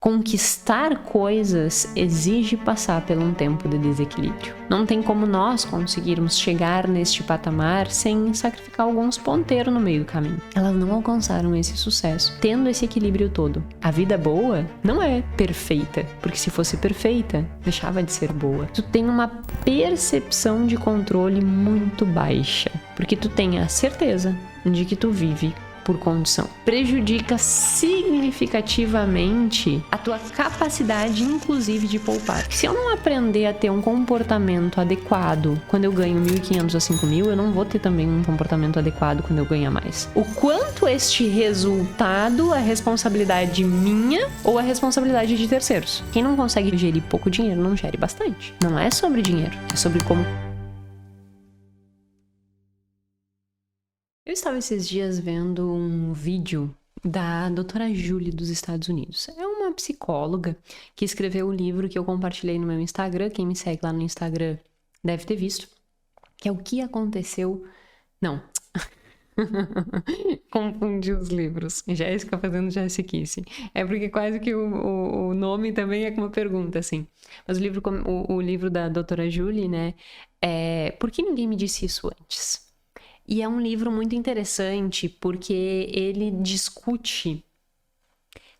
Conquistar coisas exige passar por um tempo de desequilíbrio. Não tem como nós conseguirmos chegar neste patamar sem sacrificar alguns ponteiros no meio do caminho. Elas não alcançaram esse sucesso, tendo esse equilíbrio todo. A vida boa não é perfeita, porque se fosse perfeita, deixava de ser boa. Tu tem uma percepção de controle muito baixa, porque tu tem a certeza de que tu vive por condição. Prejudica significativamente a tua capacidade, inclusive, de poupar. Se eu não aprender a ter um comportamento adequado quando eu ganho 1.500 a 5.000, eu não vou ter também um comportamento adequado quando eu ganhar mais. O quanto este resultado é responsabilidade minha ou é responsabilidade de terceiros? Quem não consegue gerir pouco dinheiro, não gere bastante. Não é sobre dinheiro, é sobre como... Eu estava esses dias vendo um vídeo da doutora Julie dos Estados Unidos. É uma psicóloga que escreveu o livro que eu compartilhei no meu Instagram. Quem me segue lá no Instagram deve ter visto. Que é O que Aconteceu... Não. Confundi os livros. Jéssica fazendo Jessiquice. É porque quase que o nome também é com uma pergunta, assim. Mas o livro da doutora Julie, né? É Por que Ninguém Me Disse Isso Antes? E é um livro muito interessante porque ele discute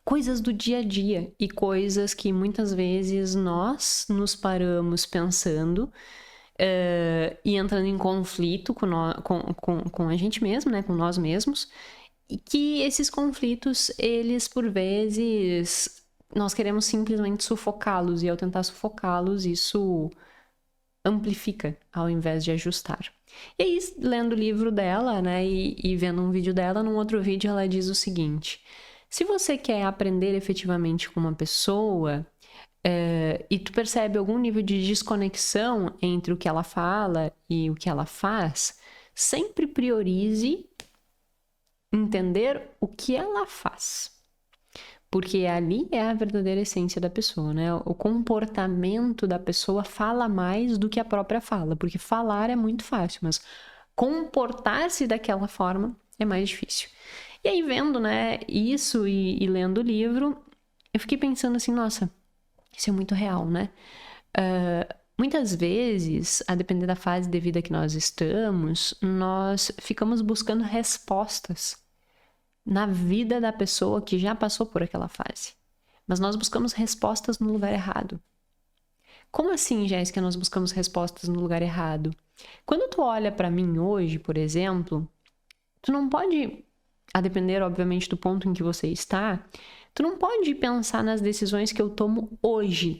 coisas do dia a dia e coisas que muitas vezes nós nos paramos pensando e entrando em conflito com a gente mesmo, né, com nós mesmos, e que esses conflitos, eles por vezes, nós queremos simplesmente sufocá-los, e ao tentar sufocá-los, isso amplifica ao invés de ajustar. E aí, lendo o livro dela, né, e vendo um vídeo dela, num outro vídeo ela diz o seguinte: se você quer aprender efetivamente com uma pessoa e tu percebe algum nível de desconexão entre o que ela fala e o que ela faz, sempre priorize entender o que ela faz. Porque ali é a verdadeira essência da pessoa, né? O comportamento da pessoa fala mais do que a própria fala, porque falar é muito fácil, mas comportar-se daquela forma é mais difícil. E aí, vendo, né, isso e lendo o livro, eu fiquei pensando assim, nossa, isso é muito real, né? Muitas vezes, a depender da fase de vida que nós estamos, nós ficamos buscando respostas na vida da pessoa que já passou por aquela fase. Mas nós buscamos respostas no lugar errado. Como assim, Jéssica, nós buscamos respostas no lugar errado? Quando tu olha para mim hoje, por exemplo, tu não pode, a depender, obviamente, do ponto em que você está, tu não pode pensar nas decisões que eu tomo hoje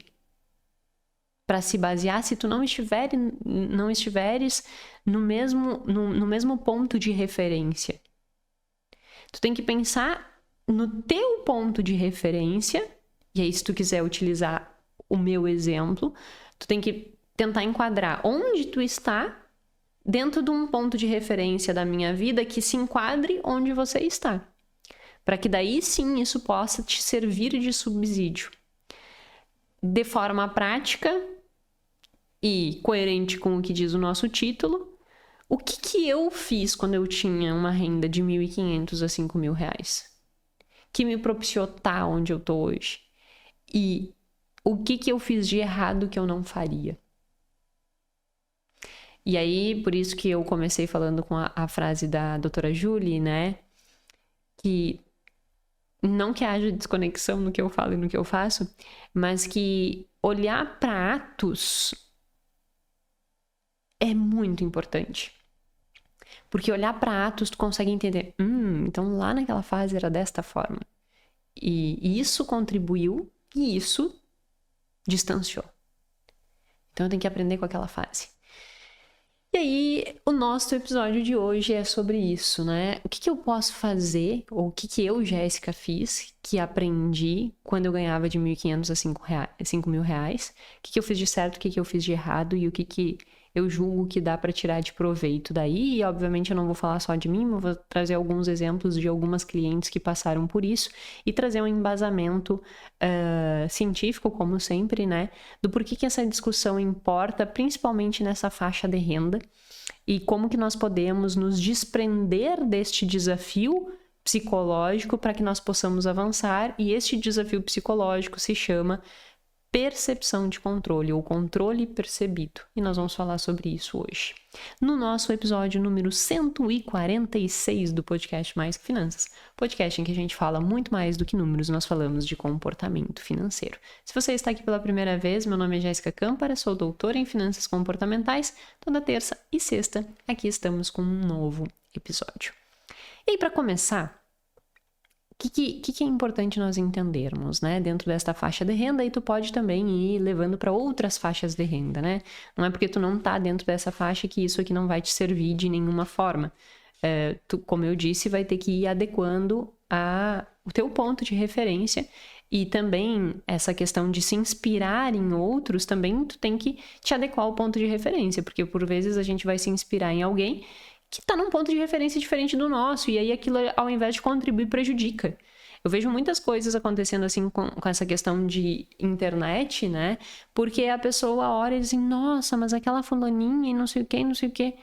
para se basear se tu não estiveres no mesmo ponto de referência. Tu tem que pensar no teu ponto de referência, e aí se tu quiser utilizar o meu exemplo, tu tem que tentar enquadrar onde tu está dentro de um ponto de referência da minha vida que se enquadre onde você está. Para que daí sim isso possa te servir de subsídio. De forma prática e coerente com o que diz o nosso título, o que eu fiz quando eu tinha uma renda de 1.500 a 5.000 reais? Que me propiciou estar onde eu estou hoje? E o que eu fiz de errado que eu não faria? E aí, por isso que eu comecei falando com a frase da doutora Julie, né? Que não que haja desconexão no que eu falo e no que eu faço, mas que olhar para atos é muito importante. Porque olhar para atos, tu consegue entender, então lá naquela fase era desta forma. E isso contribuiu e isso distanciou. Então eu tenho que aprender com aquela fase. E aí, o nosso episódio de hoje é sobre isso, né? O que eu posso fazer, ou o que eu, Jéssica, fiz, que aprendi quando eu ganhava de 1.500 a 5.000 reais. O que eu fiz de certo, o que eu fiz de errado e o que eu julgo que dá para tirar de proveito daí. E, obviamente, eu não vou falar só de mim, mas vou trazer alguns exemplos de algumas clientes que passaram por isso e trazer um embasamento científico, como sempre, né? Do porquê que essa discussão importa, principalmente nessa faixa de renda e como que nós podemos nos desprender deste desafio psicológico para que nós possamos avançar, e este desafio psicológico se chama percepção de controle, ou controle percebido. E nós vamos falar sobre isso hoje, no nosso episódio número 146 do podcast Mais que Finanças, podcast em que a gente fala muito mais do que números, nós falamos de comportamento financeiro. Se você está aqui pela primeira vez, meu nome é Jéssica Câmpara, sou doutora em finanças comportamentais. Toda terça e sexta, aqui estamos com um novo episódio. E aí, para começar, o que é importante nós entendermos, né? Dentro desta faixa de renda, e tu pode também ir levando para outras faixas de renda, né? Não é porque tu não tá dentro dessa faixa que isso aqui não vai te servir de nenhuma forma. Tu, como eu disse, vai ter que ir adequando o teu ponto de referência, e também essa questão de se inspirar em outros, também tu tem que te adequar ao ponto de referência, porque por vezes a gente vai se inspirar em alguém que está num ponto de referência diferente do nosso, e aí aquilo, ao invés de contribuir, prejudica. Eu vejo muitas coisas acontecendo assim com essa questão de internet, né? Porque a pessoa olha e diz assim, nossa, mas aquela fulaninha e não sei o que, não sei o que.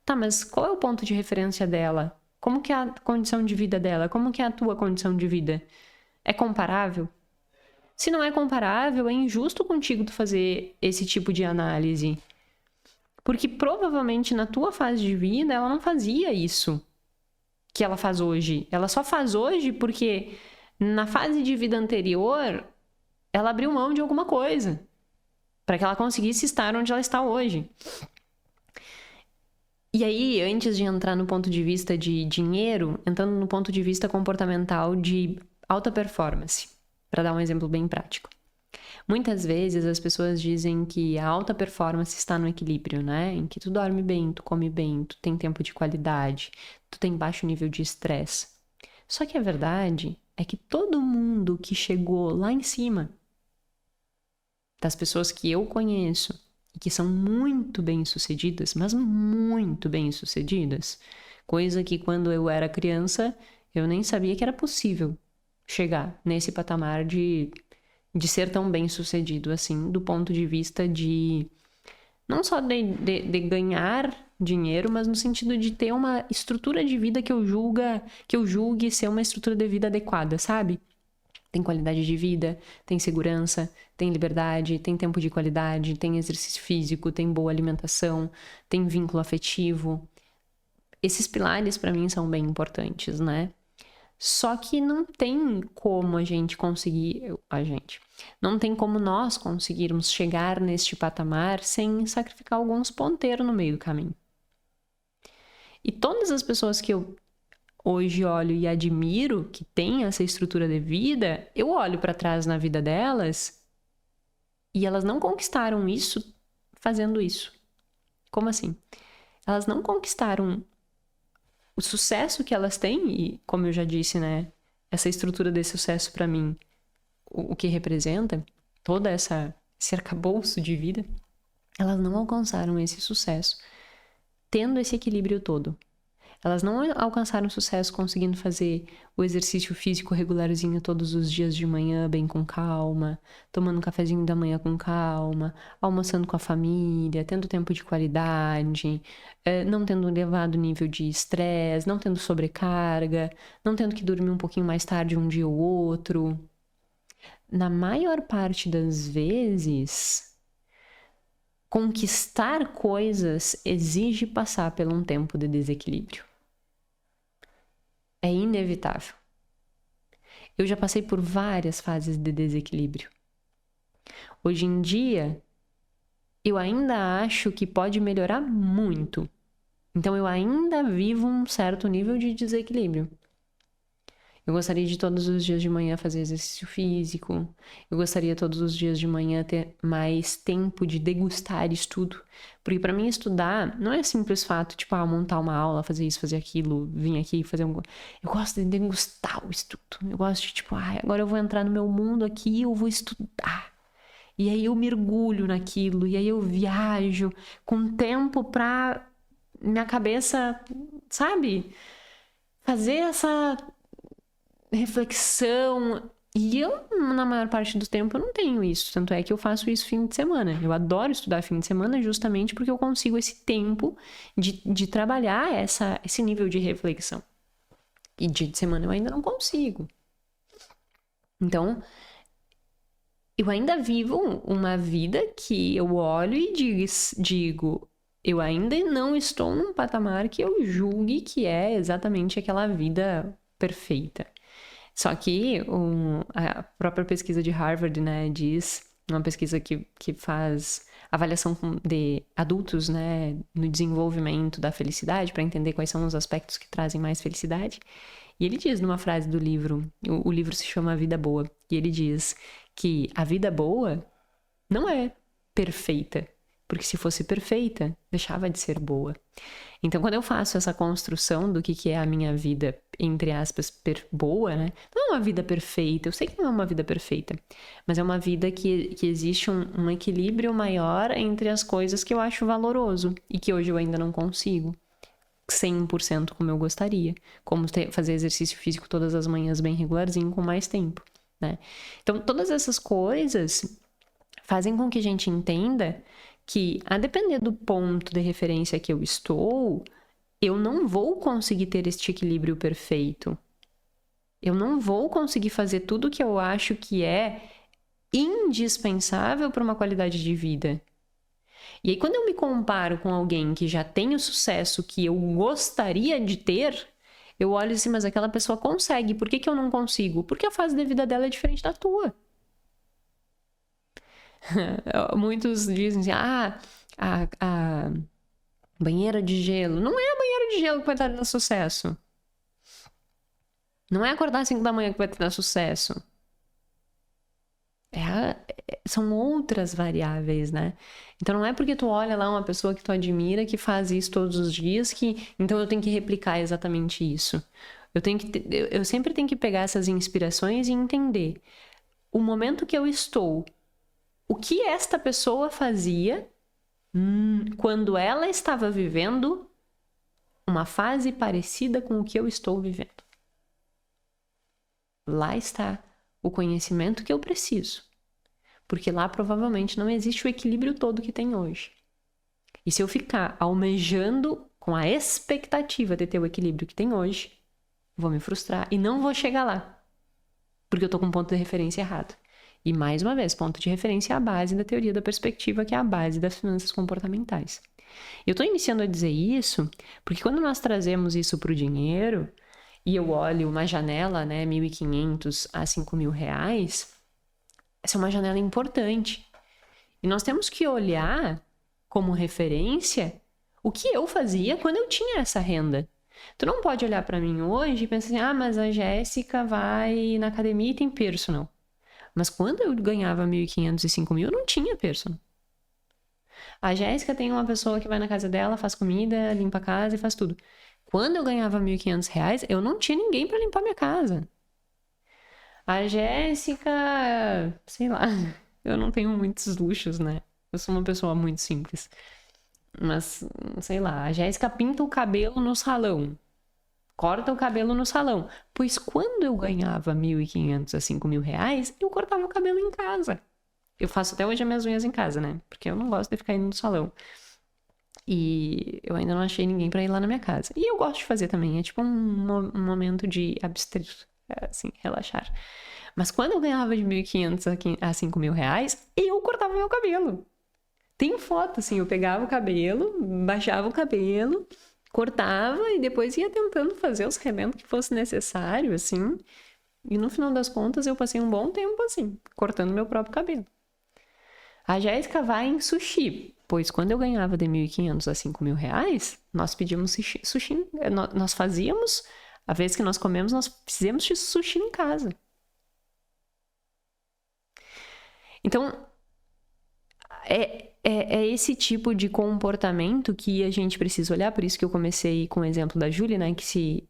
Tá, mas qual é o ponto de referência dela? Como que é a condição de vida dela? Como que é a tua condição de vida? É comparável? Se não é comparável, é injusto contigo tu fazer esse tipo de análise. Porque provavelmente na tua fase de vida ela não fazia isso que ela faz hoje. Ela só faz hoje porque na fase de vida anterior ela abriu mão de alguma coisa para que ela conseguisse estar onde ela está hoje. E aí, antes de entrar no ponto de vista de dinheiro, entrando no ponto de vista comportamental de alta performance, para dar um exemplo bem prático. Muitas vezes as pessoas dizem que a alta performance está no equilíbrio, né? Em que tu dorme bem, tu come bem, tu tem tempo de qualidade, tu tem baixo nível de estresse. Só que a verdade é que todo mundo que chegou lá em cima, das pessoas que eu conheço e que são muito bem-sucedidas, mas muito bem-sucedidas, coisa que quando eu era criança eu nem sabia que era possível chegar nesse patamar de ser tão bem sucedido assim, do ponto de vista de não só de ganhar dinheiro, mas no sentido de ter uma estrutura de vida que eu julgue ser uma estrutura de vida adequada, sabe? Tem qualidade de vida, tem segurança, tem liberdade, tem tempo de qualidade, tem exercício físico, tem boa alimentação, tem vínculo afetivo. Esses pilares para mim são bem importantes, né? Só que não tem como não tem como nós conseguirmos chegar neste patamar sem sacrificar alguns ponteiros no meio do caminho. E todas as pessoas que eu hoje olho e admiro, que têm essa estrutura de vida, eu olho para trás na vida delas e elas não conquistaram isso fazendo isso. Como assim? Elas não conquistaram o sucesso que elas têm, e como eu já disse, né, essa estrutura de sucesso para mim, o que representa toda esse arcabouço de vida, elas não alcançaram esse sucesso tendo esse equilíbrio todo. Elas não alcançaram sucesso conseguindo fazer o exercício físico regularzinho todos os dias de manhã, bem com calma, tomando um cafezinho da manhã com calma, almoçando com a família, tendo tempo de qualidade, não tendo um elevado nível de estresse, não tendo sobrecarga, não tendo que dormir um pouquinho mais tarde um dia ou outro. Na maior parte das vezes, conquistar coisas exige passar por um tempo de desequilíbrio. É inevitável. Eu já passei por várias fases de desequilíbrio. Hoje em dia, eu ainda acho que pode melhorar muito. Então, eu ainda vivo um certo nível de desequilíbrio. Eu gostaria de todos os dias de manhã fazer exercício físico. Eu gostaria todos os dias de manhã ter mais tempo de degustar estudo. Porque para mim estudar não é simples fato, tipo, montar uma aula, fazer isso, fazer aquilo, vir aqui fazer um... Eu gosto de degustar o estudo. Eu gosto de, tipo, agora eu vou entrar no meu mundo aqui, eu vou estudar. E aí eu mergulho naquilo, e aí eu viajo com tempo pra minha cabeça, sabe? Fazer essa reflexão. E eu, na maior parte do tempo, eu não tenho isso. Tanto é que eu faço isso fim de semana. Eu adoro estudar fim de semana justamente porque eu consigo esse tempo de trabalhar esse nível de reflexão. E dia de semana eu ainda não consigo. Então, eu ainda vivo uma vida que eu olho e digo, eu ainda não estou num patamar que eu julgue que é exatamente aquela vida perfeita. Só que a própria pesquisa de Harvard, né, diz, uma pesquisa que faz avaliação de adultos, né, no desenvolvimento da felicidade, para entender quais são os aspectos que trazem mais felicidade. E ele diz numa frase do livro, o livro se chama A Vida Boa, e ele diz que a vida boa não é perfeita, porque se fosse perfeita, deixava de ser boa. Então, quando eu faço essa construção do que é a minha vida, entre aspas, boa, né? Não é uma vida perfeita, eu sei que não é uma vida perfeita, mas é uma vida que existe um equilíbrio maior entre as coisas que eu acho valoroso e que hoje eu ainda não consigo 100% como eu gostaria, como fazer exercício físico todas as manhãs bem regularzinho com mais tempo, né? Então, todas essas coisas fazem com que a gente entenda que, a depender do ponto de referência que eu estou, eu não vou conseguir ter este equilíbrio perfeito. Eu não vou conseguir fazer tudo que eu acho que é indispensável para uma qualidade de vida. E aí, quando eu me comparo com alguém que já tem o sucesso que eu gostaria de ter, eu olho assim, mas aquela pessoa consegue, por que eu não consigo? Porque a fase de vida dela é diferente da tua. Muitos dizem assim, a banheira de gelo. Não é a banheira de gelo que vai dar sucesso. Não é acordar às 5 da manhã que vai te dar sucesso. São outras variáveis, né? Então não é porque tu olha lá uma pessoa que tu admira que faz isso todos os dias que então eu tenho que replicar exatamente isso. Eu sempre tenho que pegar essas inspirações e entender o momento que eu estou. O que esta pessoa fazia quando ela estava vivendo uma fase parecida com o que eu estou vivendo? Lá está o conhecimento que eu preciso. Porque lá provavelmente não existe o equilíbrio todo que tem hoje. E se eu ficar almejando com a expectativa de ter o equilíbrio que tem hoje, vou me frustrar e não vou chegar lá. Porque eu tô com um ponto de referência errado. E mais uma vez, ponto de referência é a base da teoria da perspectiva, que é a base das finanças comportamentais. Eu estou iniciando a dizer isso porque quando nós trazemos isso para o dinheiro, e eu olho uma janela, né, 1.500 a 5.000 reais, essa é uma janela importante. E nós temos que olhar como referência o que eu fazia quando eu tinha essa renda. Tu não pode olhar para mim hoje e pensar assim, mas a Jéssica vai na academia e tem personal. Mas quando eu ganhava 1.500 e 5.000, eu não tinha personal. A Jéssica tem uma pessoa que vai na casa dela, faz comida, limpa a casa e faz tudo. Quando eu ganhava 1.500 reais, eu não tinha ninguém para limpar minha casa. A Jéssica, sei lá, eu não tenho muitos luxos, né? Eu sou uma pessoa muito simples. Mas, sei lá, a Jéssica pinta o cabelo no salão. Corta o cabelo no salão. Pois quando eu ganhava 1.500 a 5.000 reais, eu cortava o cabelo em casa. Eu faço até hoje as minhas unhas em casa, né? Porque eu não gosto de ficar indo no salão. E eu ainda não achei ninguém pra ir lá na minha casa. E eu gosto de fazer também. É tipo um momento de abster, assim, relaxar. Mas quando eu ganhava de 1.500 a 5.000 reais, eu cortava meu cabelo. Tem foto, assim, eu pegava o cabelo, baixava o cabelo, cortava e depois ia tentando fazer os remendos que fosse necessário, assim. E no final das contas, eu passei um bom tempo, assim, cortando meu próprio cabelo. A Jéssica vai em sushi, pois quando eu ganhava de 1.500 a 5.000 reais, nós pedíamos sushi, nós fazíamos, a vez que nós comemos, nós fizemos sushi em casa. Então, é esse tipo de comportamento que a gente precisa olhar, por isso que eu comecei com o exemplo da Júlia, né? Que se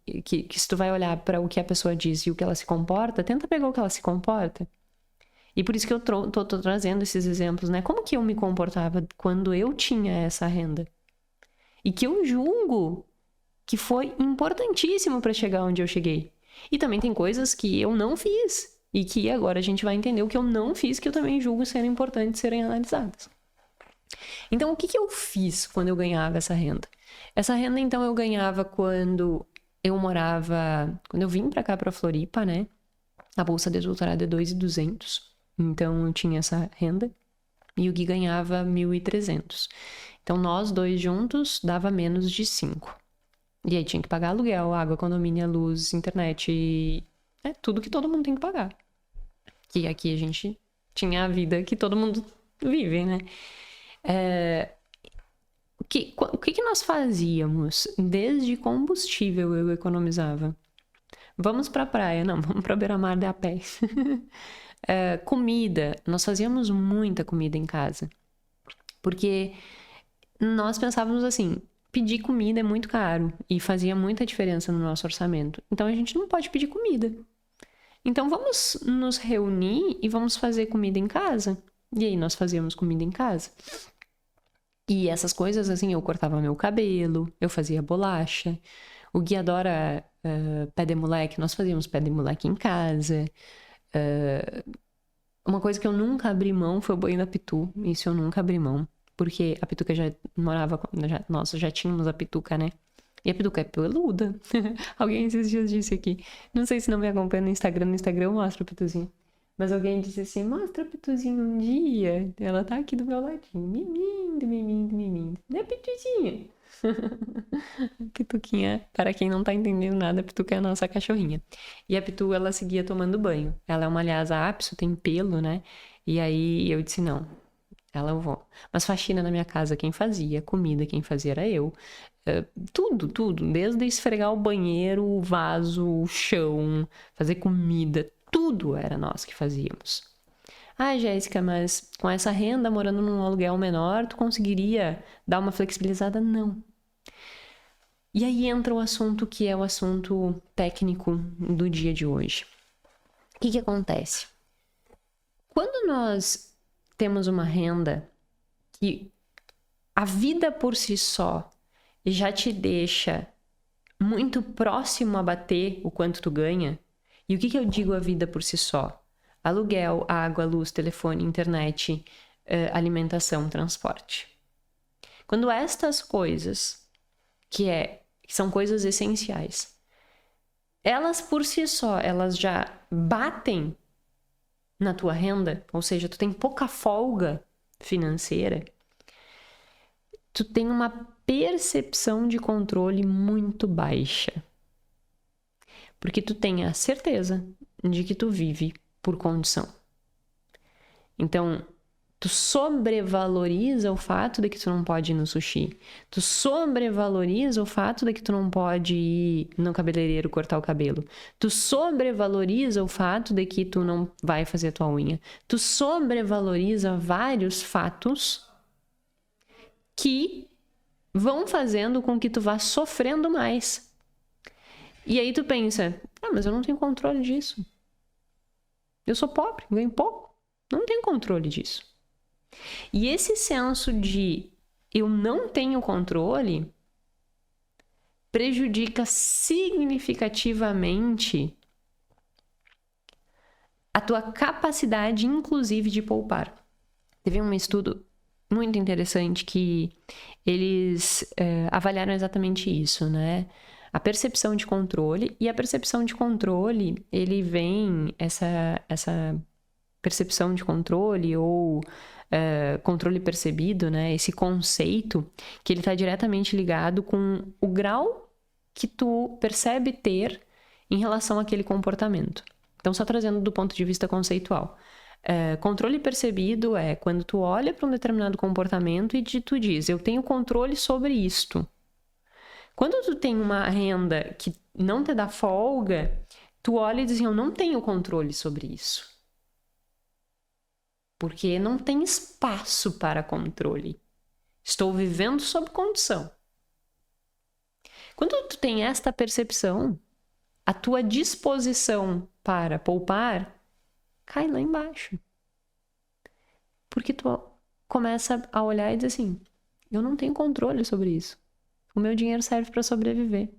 tu vai olhar para o que a pessoa diz e o que ela se comporta, tenta pegar o que ela se comporta. E por isso que eu tô trazendo esses exemplos, né? Como que eu me comportava quando eu tinha essa renda? E que eu julgo que foi importantíssimo para chegar onde eu cheguei. E também tem coisas que eu não fiz. E que agora a gente vai entender o que eu não fiz, que eu também julgo serem importantes serem analisadas. Então, o que eu fiz quando eu ganhava essa renda? Essa renda, então, eu ganhava quando quando eu vim pra cá, pra Floripa, né? A bolsa de doutorado é 2.200, então eu tinha essa renda. E o Gui ganhava 1.300. Então, nós dois juntos dava menos de 5. E aí tinha que pagar aluguel, água, condomínio, luz, internet, tudo que todo mundo tem que pagar. Que aqui a gente tinha a vida que todo mundo vive, né? O que nós fazíamos? Desde combustível eu economizava. Vamos pra praia, não, vamos pra beira-mar de a pé. Comida, nós fazíamos muita comida em casa. Porque nós pensávamos assim, pedir comida é muito caro e fazia muita diferença no nosso orçamento. Então a gente não pode pedir comida. Então vamos nos reunir e vamos fazer comida em casa. E aí nós fazíamos comida em casa. E essas coisas, assim, eu cortava meu cabelo, eu fazia bolacha. O Gui adora pé de moleque, nós fazíamos pé de moleque em casa. Uma coisa que eu nunca abri mão foi o banho da Pitu. Isso eu nunca abri mão. Porque a Pituca já morava... Nós já tínhamos a Pituca, né? E a Pituca é peluda. Alguém esses dias disse aqui. Não sei se não me acompanha no Instagram. No Instagram eu mostro a Pituzinha. Mas alguém disse assim, mostra a Pituzinha um dia. Ela tá aqui do meu ladinho. Mimindo, mimindo, mimindo. Né, Pituzinha? Pituquinha, para quem não tá entendendo nada, a Pituca é a nossa cachorrinha. E a Pitu, ela seguia tomando banho. Ela é uma lhasa apso, tem pelo, né? E aí eu disse, não, ela eu vou. Mas faxina na minha casa, quem fazia? Comida, quem fazia era eu. Tudo. Desde esfregar o banheiro, o vaso, o chão, fazer comida. Tudo era nós que fazíamos. Ah, Jéssica, mas com essa renda, morando num aluguel menor, tu conseguiria dar uma flexibilizada? Não. E aí entra o assunto que é o assunto técnico do dia de hoje. O que acontece? Quando nós temos uma renda que a vida por si só já te deixa muito próximo a bater o quanto tu ganha, e o que eu digo a vida por si só? Aluguel, água, luz, telefone, internet, alimentação, transporte. Quando estas coisas, que são coisas essenciais, elas por si só, elas já batem na tua renda, ou seja, tu tem pouca folga financeira, tu tem uma percepção de controle muito baixa. Porque tu tem a certeza de que tu vive por condição. Então, tu sobrevaloriza o fato de que tu não pode ir no sushi. Tu sobrevaloriza o fato de que tu não pode ir no cabeleireiro cortar o cabelo. Tu sobrevaloriza o fato de que tu não vai fazer a tua unha. Tu sobrevaloriza vários fatos que vão fazendo com que tu vá sofrendo mais. E aí tu pensa, mas eu não tenho controle disso. Eu sou pobre, ganho pouco. Não tenho controle disso. E esse senso de eu não tenho controle prejudica significativamente a tua capacidade, inclusive, de poupar. Teve um estudo muito interessante que eles avaliaram exatamente isso, né? A percepção de controle, e a percepção de controle, ele vem, essa percepção de controle ou controle percebido, né? Esse conceito, que ele está diretamente ligado com o grau que tu percebe ter em relação àquele comportamento. Então, só trazendo do ponto de vista conceitual. Controle percebido é quando tu olha para um determinado comportamento e tu diz, eu tenho controle sobre isto. Quando tu tem uma renda que não te dá folga, tu olha e diz, eu não tenho controle sobre isso. Porque não tem espaço para controle. Estou vivendo sob condição. Quando tu tem esta percepção, a tua disposição para poupar cai lá embaixo. Porque tu começa a olhar e dizer assim, eu não tenho controle sobre isso. O meu dinheiro serve para sobreviver.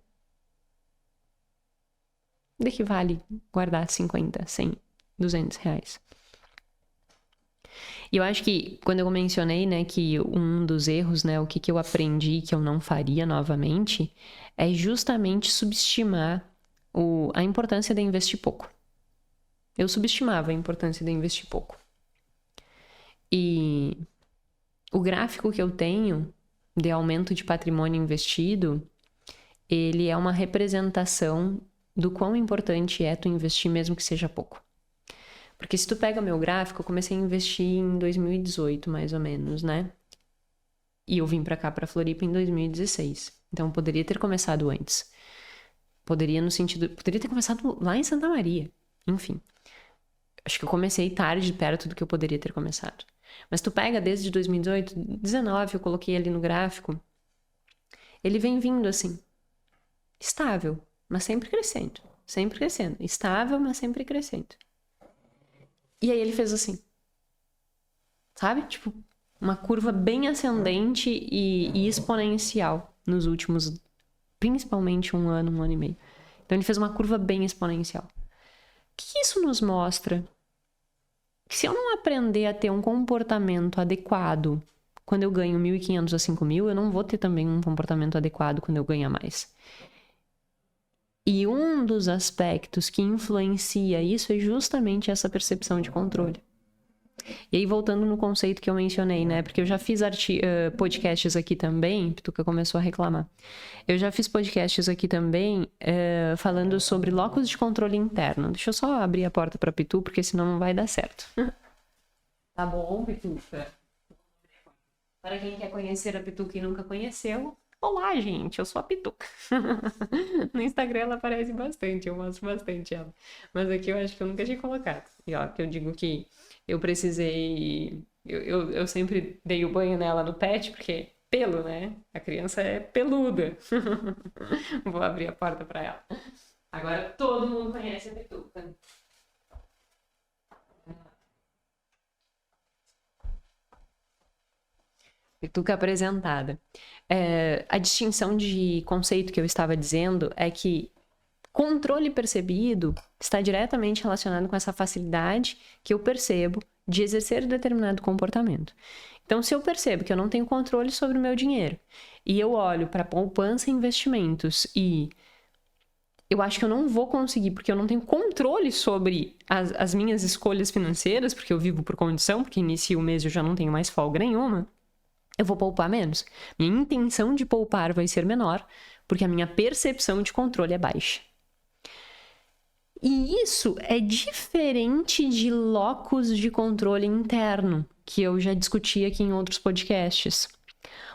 De que vale guardar 50, 100, 200 reais? E eu acho que, quando eu mencionei, né, que um dos erros, né, o que eu aprendi que eu não faria novamente, é justamente subestimar a importância de investir pouco. Eu subestimava a importância de investir pouco. E o gráfico que eu tenho de aumento de patrimônio investido, ele é uma representação do quão importante é tu investir mesmo que seja pouco. Porque se tu pega o meu gráfico, eu comecei a investir em 2018, mais ou menos, né? E eu vim pra cá, pra Floripa, em 2016. Então, eu poderia ter começado antes. Poderia ter começado lá em Santa Maria. Enfim. Acho que eu comecei tarde, perto do que eu poderia ter começado. Mas tu pega desde 2018, 19, eu coloquei ali no gráfico. Ele vem vindo assim. Estável, mas sempre crescendo. Sempre crescendo. Estável, mas sempre crescendo. E aí ele fez assim. Sabe? Tipo, uma curva bem ascendente e exponencial nos últimos, principalmente um ano e meio. Então ele fez uma curva bem exponencial. O que isso nos mostra? Que se eu não aprender a ter um comportamento adequado quando eu ganho 1.500 a 5.000, eu não vou ter também um comportamento adequado quando eu ganhar mais. E um dos aspectos que influencia isso é justamente essa percepção de controle. E aí, voltando no conceito que eu mencionei, né? Porque eu já fiz podcasts aqui também, Pituca começou a reclamar. Eu já fiz podcasts aqui também falando sobre locus de controle interno. Deixa eu só abrir a porta para Pitu, porque senão não vai dar certo. Tá bom, Pituca? Para quem quer conhecer a Pituca e nunca conheceu, olá, gente, eu sou a Pituca. No Instagram ela aparece bastante, eu mostro bastante ela. Mas aqui eu acho que eu nunca tinha colocado. E ó, que eu digo que eu precisei... Eu sempre dei o banho nela no pet, porque pelo, né? A criança é peluda. Vou abrir a porta para ela. Agora todo mundo conhece a Pituca. Pituca apresentada. A distinção de conceito que eu estava dizendo é que controle percebido está diretamente relacionado com essa facilidade que eu percebo de exercer determinado comportamento. Então, se eu percebo que eu não tenho controle sobre o meu dinheiro e eu olho para poupança e investimentos e eu acho que eu não vou conseguir porque eu não tenho controle sobre as minhas escolhas financeiras, porque eu vivo por condição, porque inicio o mês e eu já não tenho mais folga nenhuma, eu vou poupar menos. Minha intenção de poupar vai ser menor, porque a minha percepção de controle é baixa. E isso é diferente de locus de controle interno, que eu já discuti aqui em outros podcasts.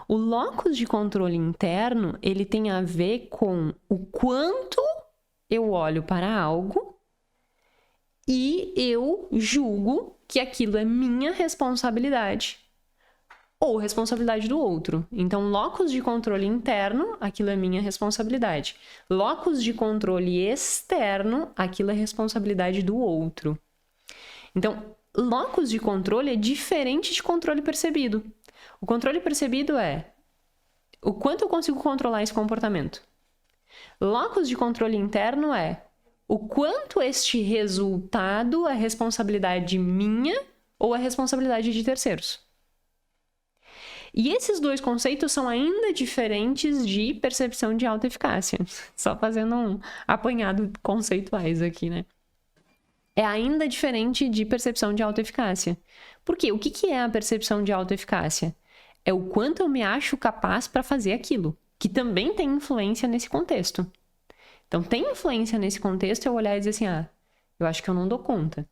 O locus de controle interno, ele tem a ver com o quanto eu olho para algo e eu julgo que aquilo é minha responsabilidade ou responsabilidade do outro. Então, locus de controle interno, aquilo é minha responsabilidade. Locus de controle externo, aquilo é responsabilidade do outro. Então, locus de controle é diferente de controle percebido. O controle percebido é o quanto eu consigo controlar esse comportamento. Locus de controle interno é o quanto este resultado é responsabilidade minha ou é responsabilidade de terceiros. E esses dois conceitos são ainda diferentes de percepção de autoeficácia. Só fazendo um apanhado conceituais aqui, né? É ainda diferente de percepção de autoeficácia. Por quê? O que é a percepção de autoeficácia? É o quanto eu me acho capaz para fazer aquilo, que também tem influência nesse contexto. Então, tem influência nesse contexto eu olhar e dizer assim, eu acho que eu não dou conta.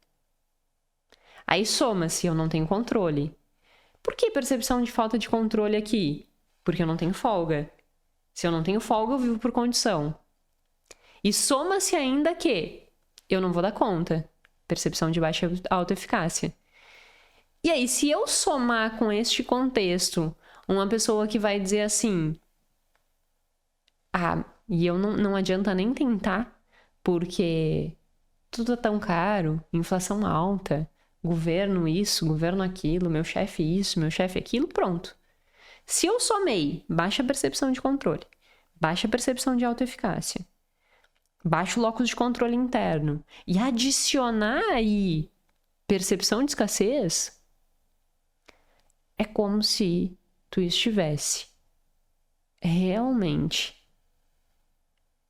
Aí soma-se, eu não tenho controle. Por que percepção de falta de controle aqui? Porque eu não tenho folga. Se eu não tenho folga, eu vivo por condição. E soma-se ainda que eu não vou dar conta. Percepção de baixa autoeficácia. E aí, se eu somar com este contexto, uma pessoa que vai dizer assim, e eu não adianta nem tentar, porque tudo é tão caro, inflação alta, governo isso, governo aquilo, meu chefe isso, meu chefe aquilo, pronto. Se eu somei baixa percepção de controle, baixa percepção de autoeficácia, baixo locus de controle interno e adicionar aí percepção de escassez, é como se tu estivesse realmente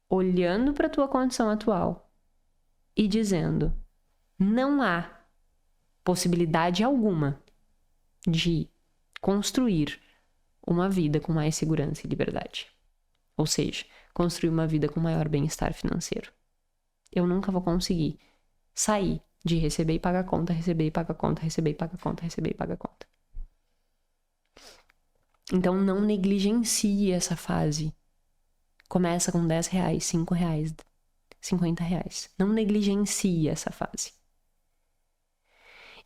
olhando para tua condição atual e dizendo: não há possibilidade alguma de construir uma vida com mais segurança e liberdade. Ou seja, construir uma vida com maior bem-estar financeiro. Eu nunca vou conseguir sair de receber e pagar conta, receber e pagar conta, receber e pagar conta, receber e pagar conta. Então não negligencie essa fase. Começa com R$10, R$5, R$50. Não negligencie essa fase.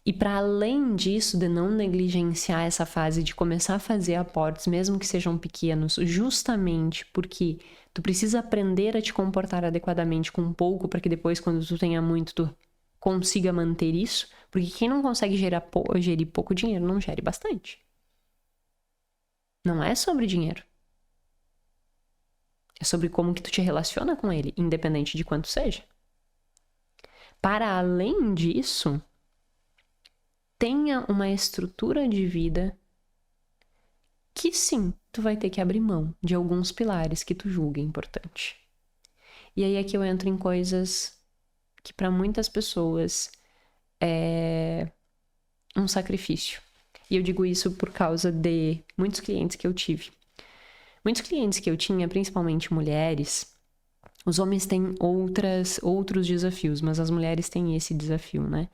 E para além disso, de não negligenciar essa fase de começar a fazer aportes, mesmo que sejam pequenos, justamente porque tu precisa aprender a te comportar adequadamente com pouco, para que depois, quando tu tenha muito, tu consiga manter isso. Porque quem não consegue gerir pouco dinheiro, não gere bastante. Não é sobre dinheiro. É sobre como que tu te relaciona com ele, independente de quanto seja. Para além disso, tenha uma estrutura de vida que sim, tu vai ter que abrir mão de alguns pilares que tu julga importante. E aí é que eu entro em coisas que para muitas pessoas é um sacrifício. E eu digo isso por causa de muitos clientes que eu tive. Muitos clientes que eu tinha, principalmente mulheres, os homens têm outros desafios, mas as mulheres têm esse desafio, né?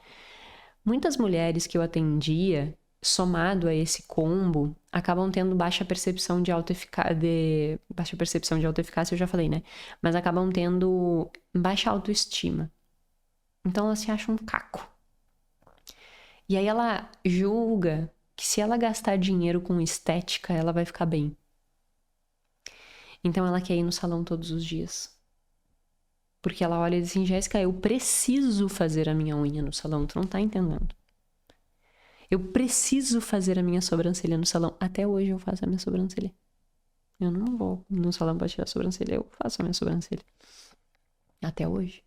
Muitas mulheres que eu atendia, somado a esse combo, acabam tendo baixa percepção de autoeficácia. Baixa percepção de autoeficácia, eu já falei, né? Mas acabam tendo baixa autoestima. Então ela se acha um caco. E aí ela julga que se ela gastar dinheiro com estética, ela vai ficar bem. Então ela quer ir no salão todos os dias. Porque ela olha e diz assim: Jéssica, eu preciso fazer a minha unha no salão, tu não tá entendendo. Eu preciso fazer a minha sobrancelha no salão. Até hoje eu faço a minha sobrancelha. Eu não vou no salão pra tirar a sobrancelha, eu faço a minha sobrancelha. Até hoje.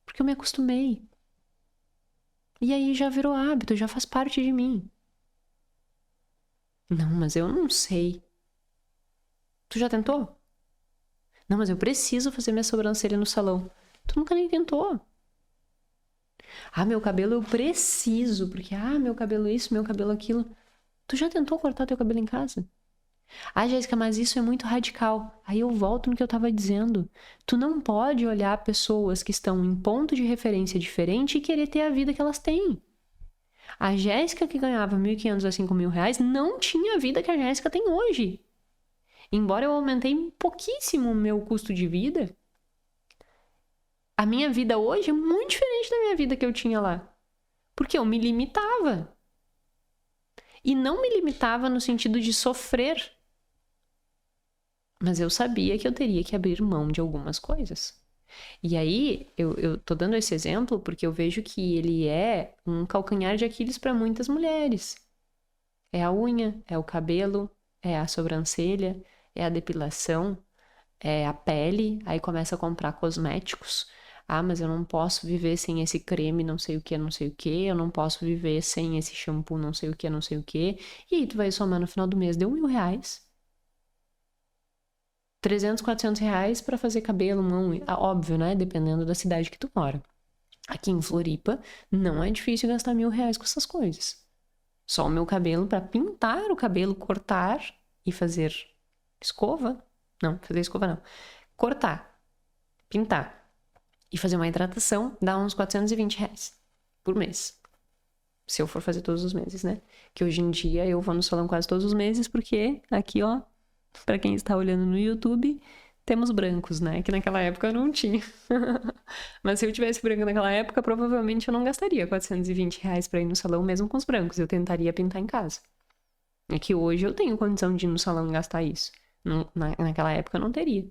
Porque eu me acostumei. E aí já virou hábito, já faz parte de mim. Não, mas eu não sei. Tu já tentou? Não, mas eu preciso fazer minha sobrancelha no salão. Tu nunca nem tentou. Ah, meu cabelo eu preciso, porque meu cabelo isso, meu cabelo aquilo. Tu já tentou cortar teu cabelo em casa? Ah, Jéssica, mas isso é muito radical. Aí eu volto no que eu tava dizendo. Tu não pode olhar pessoas que estão em ponto de referência diferente e querer ter a vida que elas têm. A Jéssica que ganhava R$1.500 a R$5.000 não tinha a vida que a Jéssica tem hoje. Embora eu aumentei pouquíssimo o meu custo de vida, a minha vida hoje é muito diferente da minha vida que eu tinha lá. Porque eu me limitava. E não me limitava no sentido de sofrer. Mas eu sabia que eu teria que abrir mão de algumas coisas. E aí, eu tô dando esse exemplo porque eu vejo que ele é um calcanhar de Aquiles para muitas mulheres. É a unha, é o cabelo, é a sobrancelha, é a depilação, é a pele. Aí começa a comprar cosméticos. Ah, mas eu não posso viver sem esse creme, não sei o que, não sei o que. Eu não posso viver sem esse shampoo, não sei o que, não sei o que. E aí tu vai somar no final do mês, deu R$1.000. 300, R$400 para fazer cabelo, mão, óbvio, né? Dependendo da cidade que tu mora. Aqui em Floripa, não é difícil gastar R$1.000 com essas coisas. Só o meu cabelo para pintar o cabelo, cortar e fazer escova. Não, fazer escova não. Cortar, pintar e fazer uma hidratação dá uns R$420 por mês. Se eu for fazer todos os meses, né? Que hoje em dia eu vou no salão quase todos os meses, porque aqui, ó, para quem está olhando no YouTube, temos brancos, né? Que naquela época eu não tinha. Mas se eu tivesse branco naquela época, provavelmente eu não gastaria R$420 para ir no salão, mesmo com os brancos. Eu tentaria pintar em casa. É que hoje eu tenho condição de ir no salão e gastar isso. Naquela época eu não teria.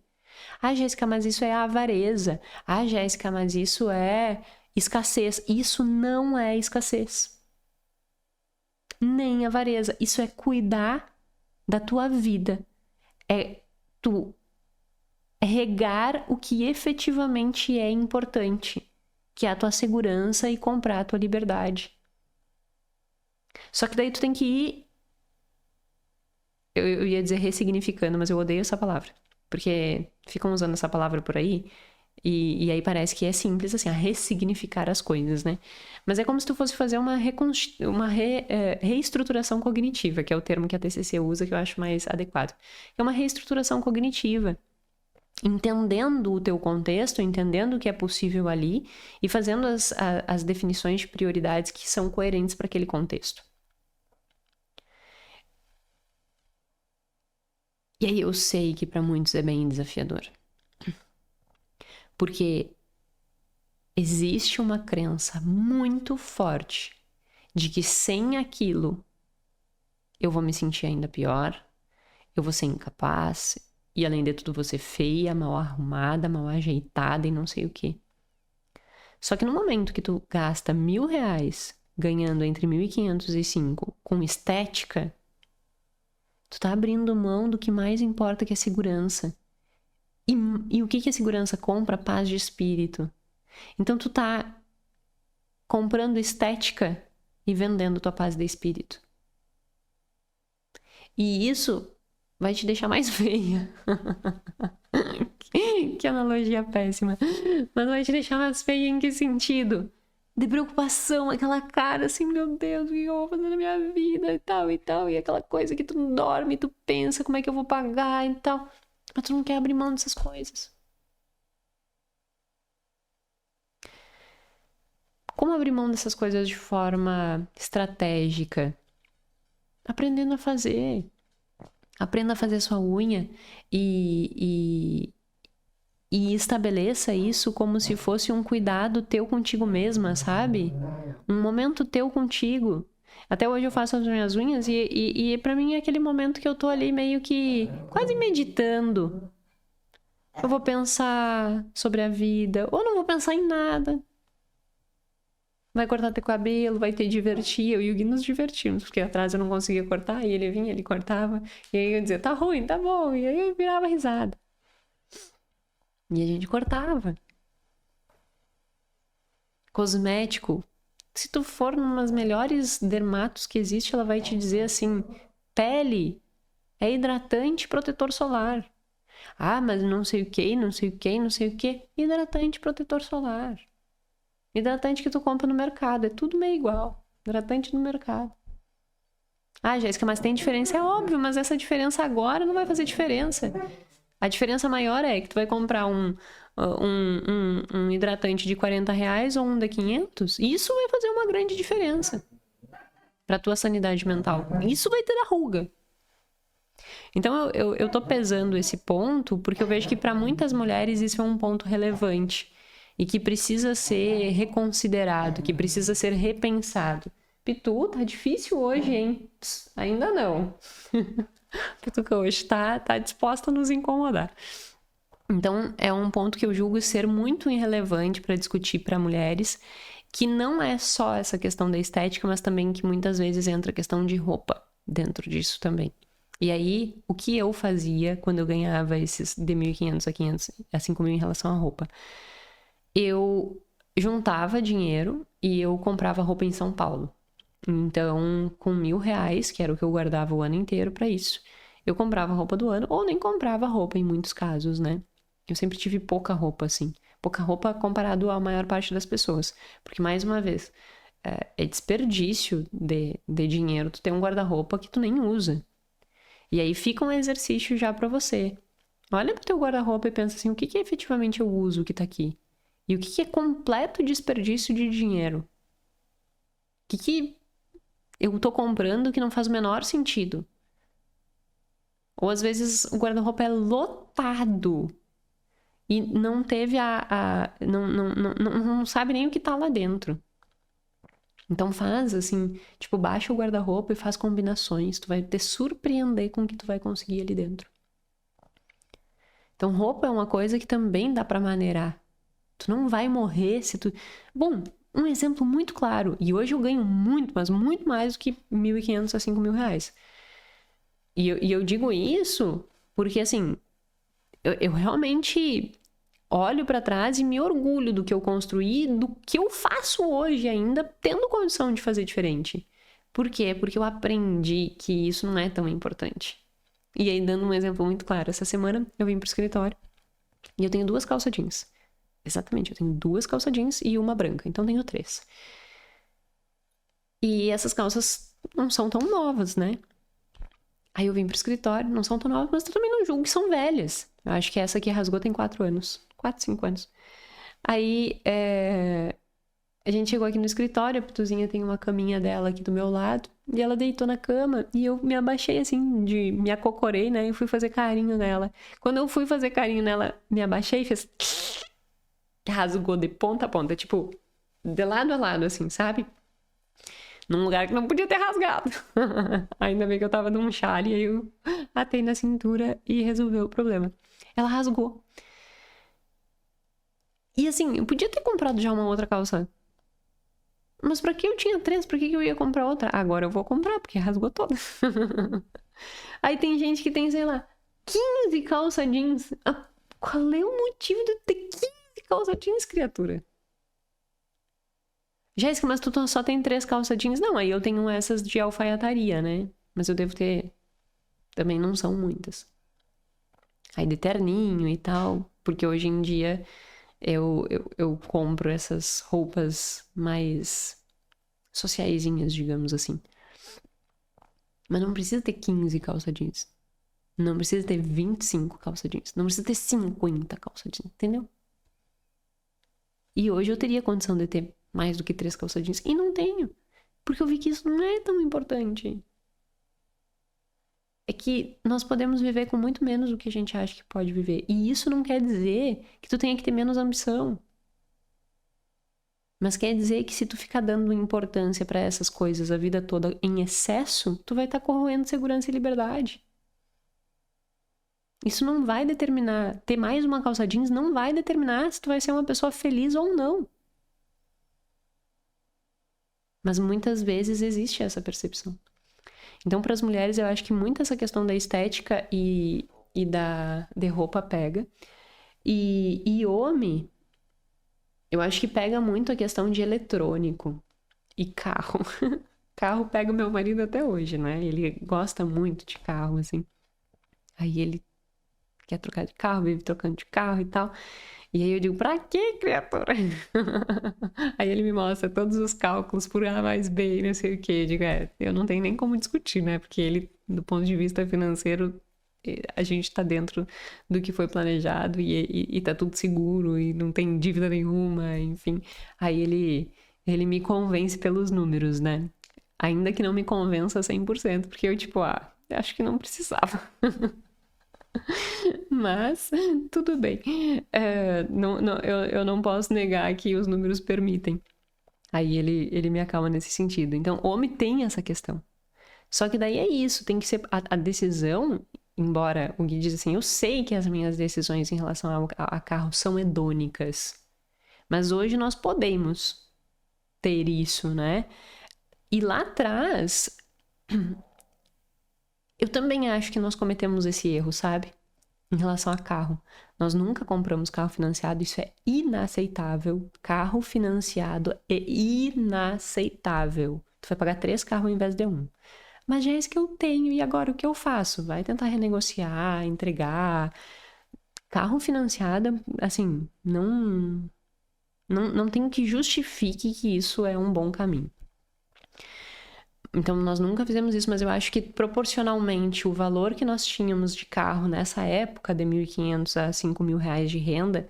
Ah, Jéssica, mas isso é avareza. Ah, Jéssica, mas isso é escassez. Isso não é escassez. Nem avareza. Isso é cuidar da tua vida. É tu regar o que efetivamente é importante, que é a tua segurança e comprar a tua liberdade. Só que daí tu tem que ir... Eu ia dizer ressignificando, mas eu odeio essa palavra. Porque ficam usando essa palavra por aí... E aí parece que é simples, assim, a ressignificar as coisas, né? Mas é como se tu fosse fazer uma reestruturação cognitiva, que é o termo que a TCC usa, que eu acho mais adequado. É uma reestruturação cognitiva, entendendo o teu contexto, entendendo o que é possível ali e fazendo as definições de prioridades que são coerentes para aquele contexto. E aí eu sei que para muitos é bem desafiador. Porque existe uma crença muito forte de que sem aquilo eu vou me sentir ainda pior, eu vou ser incapaz, e além de tudo vou ser feia, mal arrumada, mal ajeitada e não sei o quê. Só que no momento que tu gasta R$1.000 ganhando entre 1.500 e 5 com estética, tu tá abrindo mão do que mais importa, que é segurança. E o que a segurança compra? Paz de espírito. Então tu tá comprando estética e vendendo tua paz de espírito. E isso vai te deixar mais feia. Que analogia péssima. Mas vai te deixar mais feia em que sentido? De preocupação, aquela cara assim, meu Deus, o que eu vou fazer na minha vida e tal e tal. E aquela coisa que tu dorme, tu pensa como é que eu vou pagar e tal. Mas tu não quer abrir mão dessas coisas. Como abrir mão dessas coisas de forma estratégica? Aprendendo a fazer. Aprenda a fazer sua unha e estabeleça isso como se fosse um cuidado teu contigo mesma, sabe? Um momento teu contigo. Até hoje eu faço as minhas unhas e pra mim é aquele momento que eu tô ali meio que quase meditando. Eu vou pensar sobre a vida, ou não vou pensar em nada. Vai cortar teu cabelo, vai te divertir. Eu e o Gui nos divertimos, porque atrás eu não conseguia cortar, e ele vinha, ele cortava. E aí eu dizia, tá ruim, tá bom. E aí eu virava risada. E a gente cortava. Cosmético. Se tu for numas melhores dermatos que existe, ela vai te dizer assim, pele é hidratante e protetor solar. Ah, mas não sei o que, não sei o que, não sei o que. Hidratante e protetor solar. Hidratante que tu compra no mercado. É tudo meio igual. Hidratante no mercado. Ah, Jéssica, mas tem diferença? É óbvio, mas essa diferença agora não vai fazer diferença. A diferença maior é que tu vai comprar um hidratante de R$40 ou um de 500. Isso vai fazer uma grande diferença pra tua sanidade mental. Isso vai ter ruga. Então eu tô pesando esse ponto porque eu vejo que para muitas mulheres isso é um ponto relevante e que precisa ser reconsiderado, que precisa ser repensado. Pitu, tá difícil hoje, hein? Pss, ainda não. Pituca hoje tá disposta a nos incomodar. Então, é um ponto que eu julgo ser muito irrelevante para discutir para mulheres, que não é só essa questão da estética, mas também que muitas vezes entra a questão de roupa dentro disso também. E aí, o que eu fazia quando eu ganhava esses de 1.500 a 500, a 5.000 em relação à roupa? Eu juntava dinheiro e eu comprava roupa em São Paulo. Então, com R$1.000, que era o que eu guardava o ano inteiro para isso, eu comprava roupa do ano, ou nem comprava roupa em muitos casos, né? Eu sempre tive pouca roupa, assim. Pouca roupa comparado à maior parte das pessoas. Porque, mais uma vez, é desperdício de dinheiro tu ter um guarda-roupa que tu nem usa. E aí fica um exercício já pra você. Olha pro teu guarda-roupa e pensa assim, o que efetivamente eu uso que tá aqui? E o que é completo desperdício de dinheiro? O que eu tô comprando que não faz o menor sentido? Ou às vezes o guarda-roupa é lotado e não teve não sabe nem o que tá lá dentro. Então faz assim, tipo, baixa o guarda-roupa e faz combinações. Tu vai te surpreender com o que tu vai conseguir ali dentro. Então roupa é uma coisa que também dá pra maneirar. Tu não vai morrer se tu... Bom, um exemplo muito claro. E hoje eu ganho muito, mas muito mais do que 1.500 a 5.000 reais. E eu digo isso porque, assim, eu realmente olho pra trás e me orgulho do que eu construí, do que eu faço hoje ainda, tendo condição de fazer diferente. Por quê? Porque eu aprendi que isso não é tão importante. E aí, dando um exemplo muito claro, essa semana eu vim pro escritório e eu tenho 2 calça jeans. Exatamente, eu tenho 2 calça jeans e uma branca, então tenho 3. E essas calças não são tão novas, né? Aí eu vim pro escritório, não são tão novas, mas eu também não julgo que são velhas. Eu acho que essa que rasgou tem 4 anos. 4, 5 anos. Aí, a gente chegou aqui no escritório, a Pituzinha tem uma caminha dela aqui do meu lado, e ela deitou na cama, e eu me abaixei assim, me acocorei, né, e fui fazer carinho nela. Quando eu fui fazer carinho nela, me abaixei e fez... rasgou de ponta a ponta, tipo, de lado a lado, assim, sabe? Num lugar que não podia ter rasgado. Ainda bem que eu tava num chale, aí eu atei na cintura e resolveu o problema. Ela rasgou. E assim, eu podia ter comprado já uma outra calça. Mas pra que eu tinha 3? Pra que eu ia comprar outra? Agora eu vou comprar, porque rasgou toda. Aí tem gente que tem, sei lá, 15 calça jeans. Qual é o motivo de ter 15 calça jeans, criatura? Jéssica, mas tu só tem 3 calça jeans? Não, aí eu tenho essas de alfaiataria, né? Mas eu devo ter... Também não são muitas. Aí de terninho e tal. Porque hoje em dia eu compro essas roupas mais sociaisinhas, digamos assim. Mas não precisa ter 15 calça jeans. Não precisa ter 25 calça jeans. Não precisa ter 50 calça jeans, entendeu? E hoje eu teria condição de ter mais do que 3 calça jeans. E não tenho. Porque eu vi que isso não é tão importante. É que nós podemos viver com muito menos do que a gente acha que pode viver. E isso não quer dizer que tu tenha que ter menos ambição. Mas quer dizer que se tu ficar dando importância pra essas coisas a vida toda em excesso, tu vai estar corroendo segurança e liberdade. Isso não vai determinar... Ter mais uma calça jeans não vai determinar se tu vai ser uma pessoa feliz ou não. Mas muitas vezes existe essa percepção. Então, para as mulheres, eu acho que muito essa questão da estética e de roupa pega. E homem, eu acho que pega muito a questão de eletrônico e carro. Carro pega o meu marido até hoje, né? Ele gosta muito de carro, assim. Aí ele quer trocar de carro, vive trocando de carro e tal. E aí eu digo, pra quê, criatura? Aí ele me mostra todos os cálculos por A mais B e não sei o quê. Eu digo, eu não tenho nem como discutir, né? Porque ele, do ponto de vista financeiro, a gente tá dentro do que foi planejado e tá tudo seguro e não tem dívida nenhuma, enfim. Aí ele me convence pelos números, né? Ainda que não me convença 100%, porque eu, tipo, acho que não precisava. Mas, tudo bem. Eu não posso negar que os números permitem. Aí ele me acalma nesse sentido. Então, homem tem essa questão. Só que daí é isso, tem que ser a decisão, embora o Gui diz assim, eu sei que as minhas decisões em relação a carro são hedônicas. Mas hoje nós podemos ter isso, né? E lá atrás, eu também acho que nós cometemos esse erro, sabe? Em relação a carro. Nós nunca compramos carro financiado, isso é inaceitável. Carro financiado é inaceitável. Tu vai pagar 3 carros ao invés de 1. Mas já é isso que eu tenho, e agora o que eu faço? Vai tentar renegociar, entregar. Carro financiado, assim, não tem que justifique que isso é um bom caminho. Então, nós nunca fizemos isso, mas eu acho que proporcionalmente o valor que nós tínhamos de carro nessa época, de 1.500 a 5.000 reais de renda,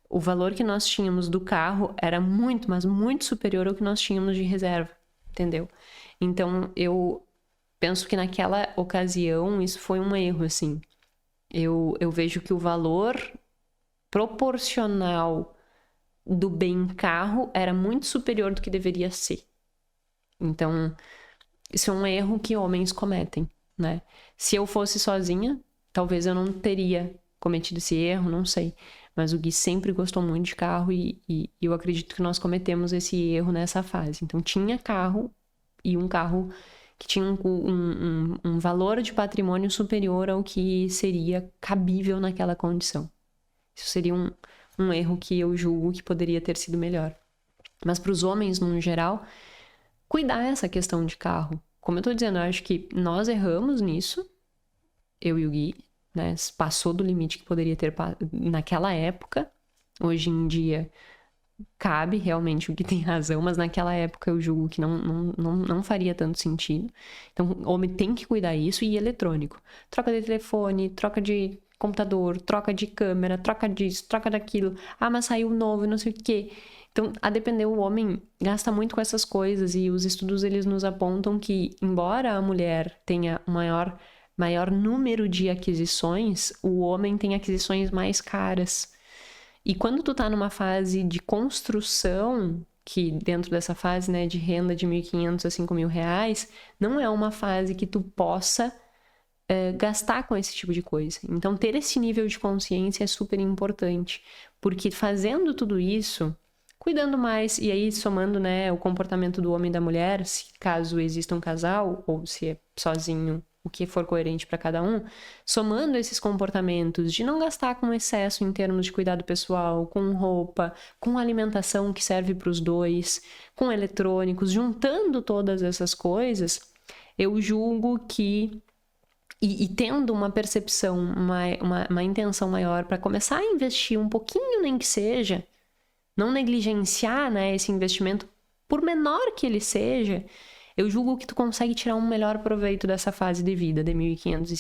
o valor que nós tínhamos do carro era muito, mas muito superior ao que nós tínhamos de reserva, entendeu? Então, eu penso que naquela ocasião isso foi um erro, assim. Eu vejo que o valor proporcional do bem carro era muito superior do que deveria ser. Então, isso é um erro que homens cometem, né? Se eu fosse sozinha, talvez eu não teria cometido esse erro, não sei. Mas o Gui sempre gostou muito de carro e eu acredito que nós cometemos esse erro nessa fase. Então, tinha carro e um carro que tinha um valor de patrimônio superior ao que seria cabível naquela condição. Isso seria um erro que eu julgo que poderia ter sido melhor. Mas para os homens, no geral, cuidar essa questão de carro, como eu tô dizendo, eu acho que nós erramos nisso, eu e o Gui, né? Passou do limite que poderia ter naquela época. Hoje em dia, cabe realmente o que tem razão, mas naquela época eu julgo que não faria tanto sentido. Então, o homem tem que cuidar disso, e eletrônico. Troca de telefone, troca de computador, troca de câmera, troca disso, troca daquilo. Ah, mas saiu novo, não sei o quê. Então, a depender, o homem gasta muito com essas coisas, e os estudos eles nos apontam que, embora a mulher tenha maior número de aquisições, o homem tem aquisições mais caras. E quando tu tá numa fase de construção, que dentro dessa fase, né, de renda de 1.500 a 5.000 reais, não é uma fase que tu possa gastar com esse tipo de coisa. Então, ter esse nível de consciência é super importante, porque fazendo tudo isso, cuidando mais, e aí somando, né, o comportamento do homem e da mulher, se caso exista um casal, ou se é sozinho, o que for coerente para cada um, somando esses comportamentos de não gastar com excesso em termos de cuidado pessoal, com roupa, com alimentação que serve para os dois, com eletrônicos, juntando todas essas coisas, eu julgo que, e tendo uma percepção, uma intenção maior para começar a investir um pouquinho, nem que seja, não negligenciar, né, esse investimento, por menor que ele seja, eu julgo que tu consegue tirar um melhor proveito dessa fase de vida de 1.500 e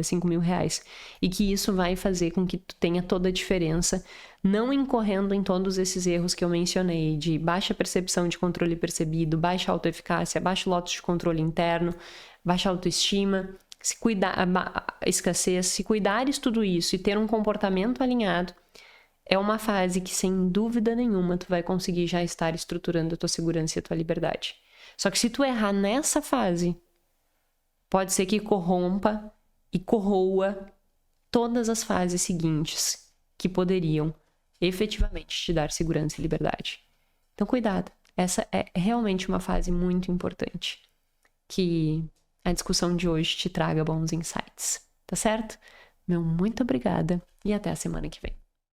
5.000 reais. E que isso vai fazer com que tu tenha toda a diferença, não incorrendo em todos esses erros que eu mencionei, de baixa percepção de controle percebido, baixa autoeficácia, baixo lote de controle interno, baixa autoestima, se cuidar, escassez, se cuidares tudo isso e ter um comportamento alinhado, é uma fase que, sem dúvida nenhuma, tu vai conseguir já estar estruturando a tua segurança e a tua liberdade. Só que se tu errar nessa fase, pode ser que corrompa e corroa todas as fases seguintes que poderiam efetivamente te dar segurança e liberdade. Então, cuidado. Essa é realmente uma fase muito importante. Que a discussão de hoje te traga bons insights. Tá certo? Meu muito obrigada e até a semana que vem.